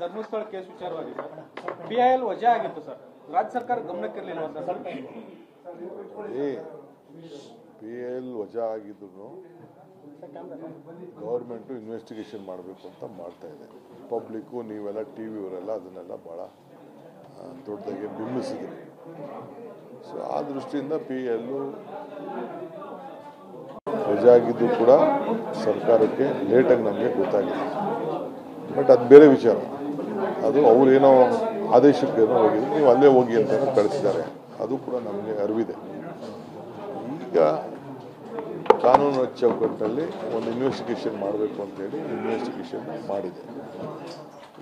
Dharmasthala case ವಿಚಾರವಾಗಿ PIL ವಜಾ ಆಗಿತ್ತು ಸರ್, ರಾಜ್ಯ ಸರ್ಕಾರ ಗಮನಕ್ಕಿರಲಿಲ್ಲ ಸರ್. PIL ವಜಾ ಆಗಿದ್ರು ಗೌರ್ಮೆಂಟು ಇನ್ವೆಸ್ಟಿಗೇಷನ್ ಮಾಡಬೇಕು ಅಂತ ಮಾಡ್ತಾ ಇದೆ. ಪಬ್ಲಿಕ್ಕು ನೀವೆಲ್ಲ TV ಅವರೆಲ್ಲ ಅದನ್ನೆಲ್ಲ ಭಾಳ ದೊಡ್ಡದಾಗಿ ಬಿಂಬಿಸಿದ್ರಿ. ಸೊ ಆ ದೃಷ್ಟಿಯಿಂದ PIL ವಜಾ ಆಗಿದ್ದು ಕೂಡ ಸರ್ಕಾರಕ್ಕೆ ಲೇಟಾಗಿ ನಮಗೆ ಗೊತ್ತಾಗಿದೆ. ಬಟ್ ಅದು ಬೇರೆ ವಿಚಾರ. ಅದು ಅವರೇನೋ ಆದೇಶಕ್ಕೇನೋ ಹೋಗಿದ್ರು, ನೀವು ಅಲ್ಲೇ ಹೋಗಿ ಅಂತ ಕಳಿಸಿದ್ದಾರೆ. ಅದು ಕೂಡ ನಮಗೆ ಅರಿವಿದೆ. ಈಗ ಕಾನೂನು ಚೌಕಟ್ಟಿನಲ್ಲಿ ಒಂದು ಇನ್ವೆಸ್ಟಿಗೇಷನ್ ಮಾಡಬೇಕು ಅಂತೇಳಿ ಇನ್ವೆಸ್ಟಿಗೇಷನ್ ಮಾಡಿದೆ.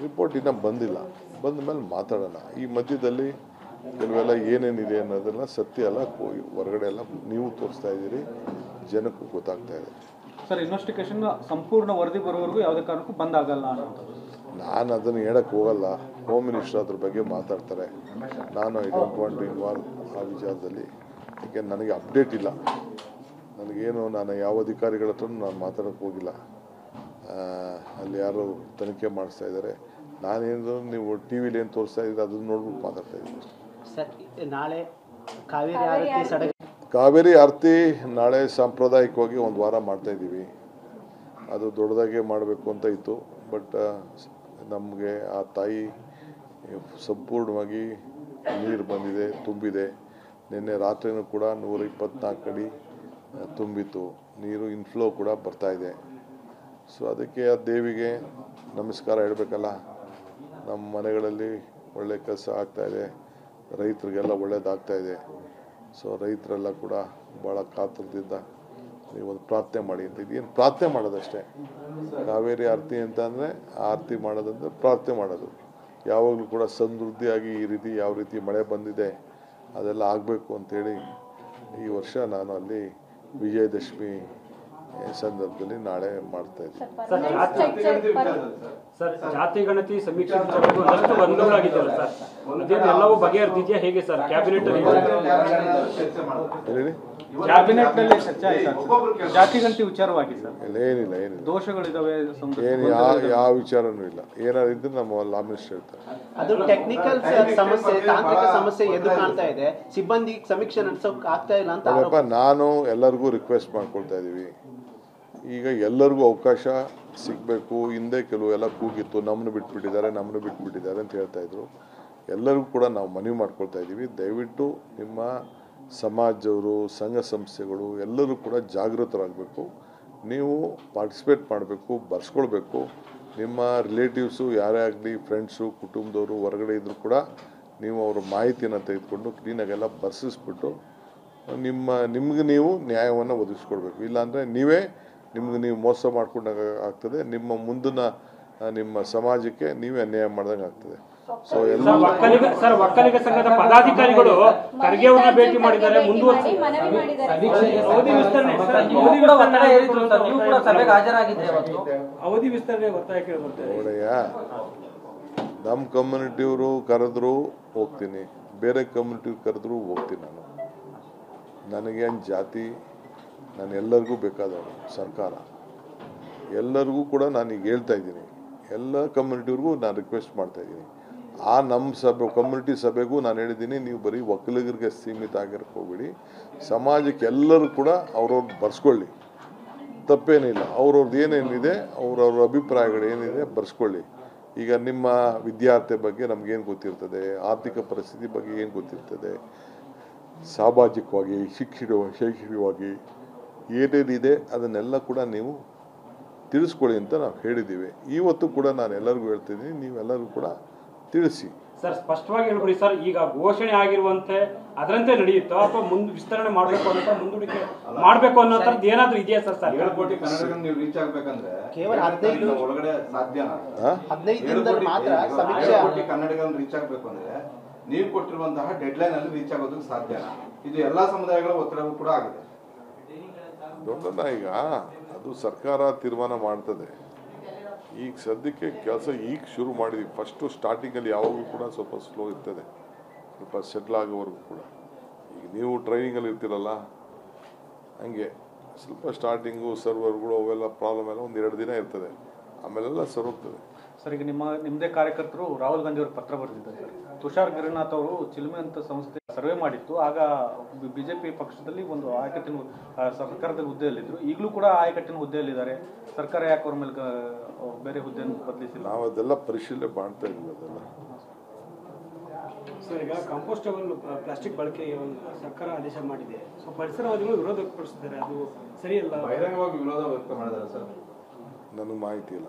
ರಿಪೋರ್ಟ್ ಇನ್ನೂ ಬಂದಿಲ್ಲ. ಬಂದ ಮೇಲೆ ಮಾತಾಡೋಣ. ಈ ಮಧ್ಯದಲ್ಲಿ ಕೆಲವೆಲ್ಲ ಏನೇನಿದೆ ಅನ್ನೋದೆಲ್ಲ ಸತ್ಯ ಎಲ್ಲ ಹೊರಗಡೆ ಎಲ್ಲ ನೀವು ತೋರಿಸ್ತಾ ಇದ್ದೀರಿ, ಜನಕ್ಕೂ ಗೊತ್ತಾಗ್ತಾ ಇದೆ. ಸರ್, ಇನ್ವೆಸ್ಟಿಗೇಷನ್ ಸಂಪೂರ್ಣ ವರದಿ ಬರೋವರೆಗೂ ಯಾವುದೇ ಕಾರಣಕ್ಕೂ ಬಂದ್ ಆಗಲ್ಲ ಅನ್ನೋದು. ನಾನು ಅದನ್ನು ಹೇಳಕ್ಕೆ ಹೋಗಲ್ಲ. ಹೋಮ್ ಮಿನಿಸ್ಟರ್ ಅದ್ರ ಬಗ್ಗೆ ಮಾತಾಡ್ತಾರೆ. ನಾನು I don't want to involve ಆ ವಿಚಾರದಲ್ಲಿ. ಯಾಕೆ ನನಗೆ ಅಪ್ಡೇಟ್ ಇಲ್ಲ. ನನಗೇನು ನಾನು ಯಾವ ಅಧಿಕಾರಿಗಳ ಹತ್ರ ನಾನು ಮಾತಾಡೋಕ್ಕೆ ಹೋಗಿಲ್ಲ. ಅಲ್ಲಿ ಯಾರು ತನಿಖೆ ಮಾಡಿಸ್ತಾ ಇದ್ದಾರೆ. ನಾನೇನು ನೀವು TV ಏನು ತೋರಿಸ್ತಾ ಇದ್ದೀರಿ ಅದನ್ನು ನೋಡ್ಬಿಟ್ಟು ಮಾತಾಡ್ತಾ ಇದ್ದೀನಿ. ಸರ್, ನಾಳೆ ಕಾವೇರಿ ಆರತಿ ನಾಳೆ ಸಾಂಪ್ರದಾಯಿಕವಾಗಿ ಒಂದು ವಾರ ಮಾಡ್ತಾಯಿದ್ದೀವಿ. ಅದು ದೊಡ್ಡದಾಗೆ ಮಾಡಬೇಕು ಅಂತ ಇತ್ತು. ಬಟ್ ನಮಗೆ ಆ ತಾಯಿ ಸಂಪೂರ್ಣವಾಗಿ ನೀರು ಬಂದಿದೆ, ತುಂಬಿದೆ. ನಿನ್ನೆ ರಾತ್ರಿನೂ ಕೂಡ 124 ಅಡಿ ತುಂಬಿತ್ತು. ನೀರು ಇನ್ಫ್ಲೋ ಕೂಡ ಬರ್ತಾಯಿದೆ. ಸೊ ಅದಕ್ಕೆ ಆ ದೇವಿಗೆ ನಮಸ್ಕಾರ ಹೇಳಬೇಕಲ್ಲ. ನಮ್ಮ ಮನೆಗಳಲ್ಲಿ ಒಳ್ಳೆ ಕೆಲಸ ಆಗ್ತಾಯಿದೆ, ರೈತರಿಗೆಲ್ಲ ಒಳ್ಳೇದಾಗ್ತಾಯಿದೆ. ಸೊ ರೈತರೆಲ್ಲ ಕೂಡ ಭಾಳ ಕಾತರದಿಂದ ನೀವೊಂದು ಪ್ರಾರ್ಥನೆ ಮಾಡಿ ಅಂತ. ಇದೇನು ಪ್ರಾರ್ಥನೆ ಮಾಡೋದಷ್ಟೇ. ಕಾವೇರಿ ಆರತಿ ಅಂತ ಅಂದರೆ ಆರತಿ ಮಾಡೋದಂದ್ರೆ ಪ್ರಾರ್ಥನೆ ಮಾಡೋದು. ಯಾವಾಗಲೂ ಕೂಡ ಸಮೃದ್ಧಿಯಾಗಿ ಈ ರೀತಿ ಯಾವ ರೀತಿ ಮಳೆ ಬಂದಿದೆ ಅದೆಲ್ಲ ಆಗಬೇಕು ಅಂತೇಳಿ ಈ ವರ್ಷ ನಾನು ಅಲ್ಲಿ ವಿಜಯದಶಮಿ ಸಂದರ್ಭದಲ್ಲಿ ನಾಳೆ ಮಾಡ್ತಾ ಇದ್ದೀನಿ. ಸರ್, ಜಾತಿ ಗಣತಿ ಸಮೀಕ್ಷೆ ಒಂದಷ್ಟು ಗೊಂದಲವಾಗಿದೆಯಲ್ಲ ಸರ್, ಅದೆಲ್ಲವೂ ಬಗೆಹರಿದಿದೆಯಾ ಹೇಗೆ ಸರ್? ಕ್ಯಾಬಿನೆಟ್ ನಲ್ಲಿ ಚರ್ಚೆ ಆಯ್ತು ಜಾತಿ ಗಣತಿ ವಿಚಾರವಾಗಿ ಸರ್. ಏನಿಲ್ಲ ದೋಷಗಳಿದಾವೆ, ಏನು ಯಾವ ವಿಚಾರನೂ ಇಲ್ಲ. ಏನಾದ್ರು ಇದ್ರೆ ನಮ್ಮ ಲಾ ಮಿನಿಸ್ಟರ್ ಹೇಳ್ತಾರೆ. ಅದು ಟೆಕ್ನಿಕಲ್ ಸಮಸ್ಯೆ, ತಾಂತ್ರಿಕ ಸಮಸ್ಯೆ ಎದ್ದು ಕಾಣ್ತಾ ಇದೆ. ಸಿಬ್ಬಂದಿ ಸಮೀಕ್ಷೆ ನಡೆಸೋಕೆ ಆಗ್ತಾ ಇಲ್ಲ ಅಂತ ನಾನು ಎಲ್ಲರಿಗೂ ರಿಕ್ವೆಸ್ಟ್ ಮಾಡ್ಕೊಳ್ತಾ ಇದ್ದೀವಿ. ಈಗ ಎಲ್ಲರಿಗೂ ಅವಕಾಶ ಸಿಗಬೇಕು. ಹಿಂದೆ ಕೆಲವೆಲ್ಲ ಕೂಗಿತ್ತು, ನಮ್ಮನ್ನು ಬಿಟ್ಬಿಟ್ಟಿದ್ದಾರೆ ಅಂತ ಹೇಳ್ತಾ ಇದ್ರು. ಎಲ್ಲರಿಗೂ ಕೂಡ ನಾವು ಮನವಿ ಮಾಡ್ಕೊಳ್ತಾ ಇದ್ದೀವಿ. ದಯವಿಟ್ಟು ನಿಮ್ಮ ಸಮಾಜದವರು, ಸಂಘ ಸಂಸ್ಥೆಗಳು ಎಲ್ಲರೂ ಕೂಡ ಜಾಗೃತರಾಗಬೇಕು. ನೀವು ಪಾರ್ಟಿಸಿಪೇಟ್ ಮಾಡಬೇಕು, ಬರ್ಸ್ಕೊಳ್ಬೇಕು. ನಿಮ್ಮ ರಿಲೇಟಿವ್ಸು ಯಾರೇ ಆಗಲಿ, ಫ್ರೆಂಡ್ಸು, ಕುಟುಂಬದವರು ಹೊರಗಡೆ ಇದ್ದರೂ ಕೂಡ ನೀವು ಅವರ ಮಾಹಿತಿಯನ್ನು ತೆಗೆದುಕೊಂಡು ಕ್ಲೀನಾಗೆಲ್ಲ ಬರ್ಸಿಸ್ಬಿಟ್ಟು ನಿಮ್ಗೆ ನೀವು ನ್ಯಾಯವನ್ನು ಒದಗಿಸ್ಕೊಡ್ಬೇಕು. ಇಲ್ಲಾಂದರೆ ನಿಮ್ಗೆ ನೀವು ಮೋಸ ಮಾಡ್ಕೊಂಡಾಗ ಆಗ್ತದೆ. ನಿಮ್ಮ ಮುಂದಿನ ನಿಮ್ಮ ಸಮಾಜಕ್ಕೆ ನೀವೇ ಅನ್ಯಾಯ ಮಾಡ್ದಂಗೆ ಆಗ್ತದೆ. ಸೊ ಎಲ್ಲ ಒಕ್ಕಲಿಗ ಸಂಘದ ಪದಾಧಿಕಾರಿಗಳು ಖರ್ಗೆ ಅವರನ್ನ ಭೇಟಿ ಮಾಡಿದ್ದಾರೆ. ಅವಧಿ ವಿಸ್ತರಣೆ ಒತ್ತಾಯ ಕೇಳಿಬರ್ತೇವೆ. ನೋಡಯ್ಯ, ನಮ್ಮ ಕಮ್ಯುನಿಟಿಯವರು ಕರೆದ್ರು ಹೋಗ್ತೀನಿ, ಬೇರೆ ಕಮ್ಯುನಿಟಿ ಕರೆದ್ರು ಹೋಗ್ತೀನಿ. ನನಗೇನು ಜಾತಿ, ನಾನು ಎಲ್ಲರಿಗೂ ಬೇಕಾದವರು. ಸರ್ಕಾರ ಎಲ್ಲರಿಗೂ ಕೂಡ ನಾನೀಗ ಹೇಳ್ತಾ ಇದ್ದೀನಿ. ಎಲ್ಲ ಕಮ್ಯುನಿಟಿಯವ್ರಿಗೂ ನಾನು ರಿಕ್ವೆಸ್ಟ್ ಮಾಡ್ತಾ ಇದ್ದೀನಿ. ನಮ್ಮ ಸಭೆ, ಕಮ್ಯುನಿಟಿ ಸಭೆಗೂ ನಾನು ಹೇಳಿದ್ದೀನಿ, ನೀವು ಬರೀ ಒಕ್ಕಲಿಗರಿಗೆ ಸೀಮಿತ ಆಗಿರಕ್ಕೆ ಹೋಗ್ಬೇಡಿ. ಸಮಾಜಕ್ಕೆ ಎಲ್ಲರೂ ಕೂಡ ಅವ್ರವ್ರು ಬರ್ಸ್ಕೊಳ್ಳಿ, ತಪ್ಪೇನಿಲ್ಲ. ಅವ್ರವ್ರದ್ದು ಏನೇನಿದೆ, ಅವ್ರವ್ರ ಅಭಿಪ್ರಾಯಗಳು ಏನಿದೆ ಬರ್ಸ್ಕೊಳ್ಳಿ. ಈಗ ನಿಮ್ಮ ವಿದ್ಯಾರ್ಥಿ ಬಗ್ಗೆ ನಮಗೇನು ಗೊತ್ತಿರ್ತದೆ, ಆರ್ಥಿಕ ಪರಿಸ್ಥಿತಿ ಬಗ್ಗೆ ಏನು ಗೊತ್ತಿರ್ತದೆ, ಸಾಮಾಜಿಕವಾಗಿ, ಶೈಕ್ಷಣಿಕವಾಗಿ ಏನೇನಿದೆ ಅದನ್ನೆಲ್ಲ ಕೂಡ ನೀವು ತಿಳಿಸ್ಕೊಳ್ಳಿ ಅಂತ ನಾವು ಹೇಳಿದ್ದೀವಿ. ಇವತ್ತು ಕೂಡ ನಾನು ಎಲ್ಲರಿಗೂ ಹೇಳ್ತಿದ್ದೀನಿ, ನೀವೆಲ್ಲರೂ ಕೂಡ ತಿಳಿಸಿ. ಸರ್, ಸ್ಪಷ್ಟವಾಗಿ ಹೇಳ್ಬಿಡಿ ಸರ್. ಈಗ ಘೋಷಣೆ ಆಗಿರುವಂತೆ ಅದರಂತೆ ನಡೆಯುತ್ತೋ ಅಥವಾ ವಿಸ್ತರಣೆ ಮಾಡಬೇಕು ಅನ್ನೋ ಮುಂದೂಡಿಕೆ ಮಾಡಬೇಕು ಅನ್ನೋ ಥರದ್ದು ಏನಾದರೂ ಇದೆಯಾ ಸರ್? 7 ಕೋಟಿ ಕನ್ನಡಿಗರನ್ನು ನೀವು ರೀಚ್ ಆಗಬೇಕಂದ್ರೆ ಕೇವಲ 15 ಒಳಗಡೆ ಸಾಧ್ಯನಾ? 15 ದಿನದಲ್ಲಿ ಮಾತ್ರ ಸಮೀಕ್ಷೆ. 7 ಕೋಟಿ ಕನ್ನಡಿಗರನ್ನು ರೀಚ್ ಆಗಬೇಕು ಅಂದ್ರೆ ನೀವು ಕೊಟ್ಟಿರುವಂತಹ ಡೆಡ್ಲೈನ್ ಅಲ್ಲಿ ರೀಚ್ ಆಗೋದಕ್ಕೆ ಸಾಧ್ಯನಾ? ಇದು ಎಲ್ಲಾ ಸಮುದಾಯಗಳ ಒತ್ತಡವೂ ಕೂಡ ಆಗಿದೆ. ದೊಡ್ಡದ ಈಗ ಅದು ಸರ್ಕಾರ ತೀರ್ಮಾನ ಮಾಡ್ತದೆ. ಈಗ ಸದ್ಯಕ್ಕೆ ಕೆಲಸ ಈಗ ಶುರು ಮಾಡಿದ್ವಿ. ಫಸ್ಟು ಸ್ಟಾರ್ಟಿಂಗಲ್ಲಿ ಯಾವಾಗಲೂ ಕೂಡ ಸ್ವಲ್ಪ ಸ್ಲೋ ಇರ್ತದೆ, ಸ್ವಲ್ಪ ಸೆಟ್ಲ್ ಆಗೋವರೆಗೂ ಕೂಡ. ಈಗ ನೀವು ಟ್ರೈನಿಂಗಲ್ಲಿ ಇರ್ತೀರಲ್ಲ, ಹಂಗೆ ಸ್ವಲ್ಪ ಸ್ಟಾರ್ಟಿಂಗು ಸರ್ವರ್ಗಳು ಅವೆಲ್ಲ ಪ್ರಾಬ್ಲಮ್ ಎಲ್ಲ 1-2 ದಿನ ಇರ್ತದೆ, ಆಮೇಲೆಲ್ಲ ಸರ್ ಹೋಗ್ತದೆ. ಸರ್, ಈಗ ನಿಮ್ಮದೇ ಕಾರ್ಯಕರ್ತರು ರಾಹುಲ್ ಗಾಂಧಿ ಅವ್ರಿಗೆ ಪತ್ರ ಬರೆದಿದ್ದಾರೆ ಸರ್. ತುಷಾರ್ ಗಿರಿನಾಥ್ ಅವರು ಚಿಲ್ಮೆ ಅಂತ ಸಂಸ್ಥೆ ಸರ್ವೆ ಮಾಡಿತ್ತು. ಆಗ ಬಿಜೆಪಿ ಪಕ್ಷದಲ್ಲಿ ಒಂದು ಆಯಕಟ್ಟಿನ ಸರ್ಕಾರದಲ್ಲಿ ಹುದ್ದೆಯಲ್ಲಿದ್ದರು. ಈಗಲೂ ಕೂಡ ಆಯಕಟ್ಟಿನ ಹುದ್ದೆಯಲ್ಲಿದ್ದಾರೆ. ಸರ್ಕಾರ ಯಾಕೆ ಅವ್ರ ಮೇಲೆ ಬೇರೆ ಹುದ್ದೆಯನ್ನು ಬದಲಿಸಿಲ್ಲ? ನಾವು ಅದೆಲ್ಲ ಪರಿಶೀಲನೆ ಮಾಡ್ತಾ ಇದ್ವಿ. ಅದೆಲ್ಲ ಸರ್, ಈಗ ಕಾಂಪೋಸ್ಟಬಲ್ ಪ್ಲಾಸ್ಟಿಕ್ ಬಳಕೆಗೆ ಒಂದು ಸರ್ಕಾರ ಆದೇಶ ಮಾಡಿದೆ. ಸೊ ಪರಿಸರವಾದಿಗಳು ವಿರೋಧ ವ್ಯಕ್ತಪಡಿಸಿದ್ದಾರೆ. ಅದು ಸರಿಯಲ್ಲ. ಬಹಿರಂಗವಾಗಿ ವಿರೋಧ ವ್ಯಕ್ತ ಮಾಡಿದ್ದಾರೆ ಸರ್. ನನಗೆ ಮಾಹಿತಿ ಇಲ್ಲ.